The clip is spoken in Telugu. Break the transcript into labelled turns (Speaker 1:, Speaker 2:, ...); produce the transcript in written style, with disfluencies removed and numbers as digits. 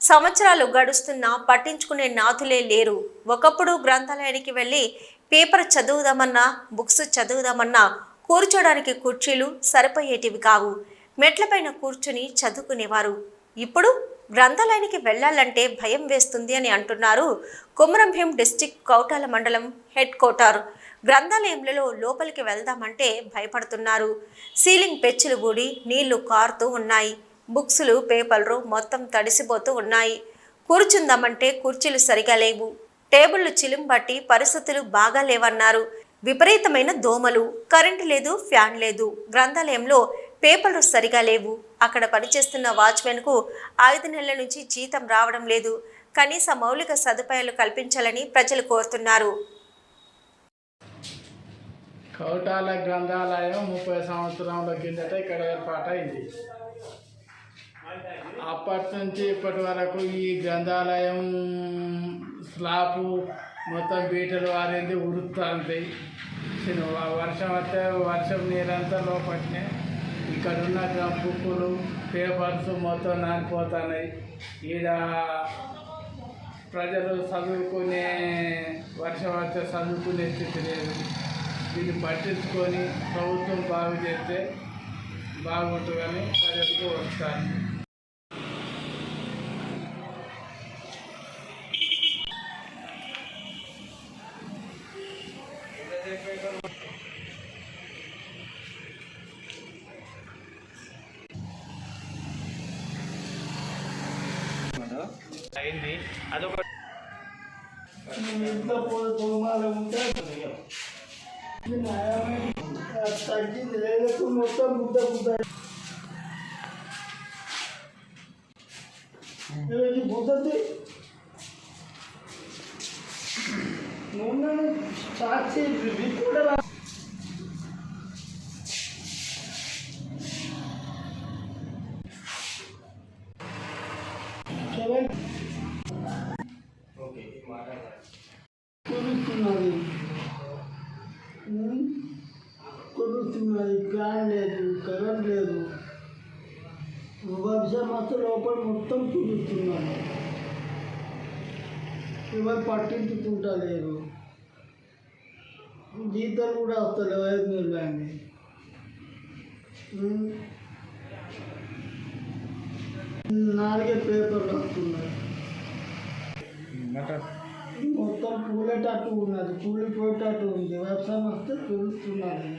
Speaker 1: సంవత్సరాలు గడుస్తున్నా పట్టించుకునే నాథులే లేరు. ఒకప్పుడు గ్రంథాలయానికి వెళ్ళి పేపర్ చదువుదామన్నా, బుక్స్ చదువుదామన్నా కూర్చోడానికి కుర్చీలు సరిపోయేటివి కావు. మెట్లపైన కూర్చుని చదువుకునేవారు. ఇప్పుడు గ్రంథాలయానికి వెళ్లాలంటే భయం వేస్తుంది అని అంటున్నారు కొమరంభీం డిస్టిక్ కౌటాల మండలం హెడ్ క్వార్టర్. గ్రంథాలయంలో లోపలికి వెళ్దామంటే భయపడుతున్నారు. సీలింగ్ పెచ్చులు ఊడి నీళ్లు కారుతూ ఉన్నాయి. బుక్స్లు పేపర్లు మొత్తం తడిసిపోతూ ఉన్నాయి. కూర్చుందామంటే కుర్చీలు సరిగా లేవు. టేబుళ్లు చిలుంబట్టి పరిస్థితులు బాగా లేవన్నారు. విపరీతమైన దోమలు, కరెంటు లేదు, ఫ్యాన్ లేదు. గ్రంథాలయంలో పేపర్లు సరిగా లేవు. అక్కడ పనిచేస్తున్న వాచ్మెన్కు 5 నెలల నుంచి జీతం రావడం లేదు. కనీస మౌలిక సదుపాయాలు కల్పించాలని ప్రజలు కోరుతున్నారు.
Speaker 2: కౌటాల గ్రంథాలయం 30 సంవత్సరాల కిందట ఇక్కడ ఏర్పాటైంది. అప్పటి నుంచి ఇప్పటి వరకు ఈ గ్రంథాలయం స్లాబు మొత్తం బీటలు వారింది, ఉరుతుంది. వర్షం వస్తే వర్షం నీరంతా లోపట్నే ఇక్కడున్న బుక్కులు పేపర్స్ మొత్తం నానిపోతున్నాయి. ఈడ ప్రజలు చదువుకునే వర్షం వస్తే చదువుకునే స్థితి లేదు. దీన్ని పట్టించుకొని ప్రభుత్వం బాగు చేస్తే బాగుంటుందని ప్రజలకు వస్తాను. అయింది అదొక తగ్గింది లేదు, మొత్తం బుద్ధ బుద్ధది నూనె సాక్షి కూడా కొడుతున్నది. ఫ్యాన్ లేదు, కరెంట్ లేదు. వర్షం మొత్తం లోపల మొత్తం కుదురుతున్నాను. ఎవరు పట్టించుకుంటా లేరు. జీతాలు కూడా వస్తలేవు. 5 నెలలు అండి. నాలుగే పేపర్లు వస్తున్నాయి. మొత్తం కూలేటట్టు ఉన్నది, కూలిపోయేటట్టు ఉంది. వర్షం వస్తే కుదురుతున్నది.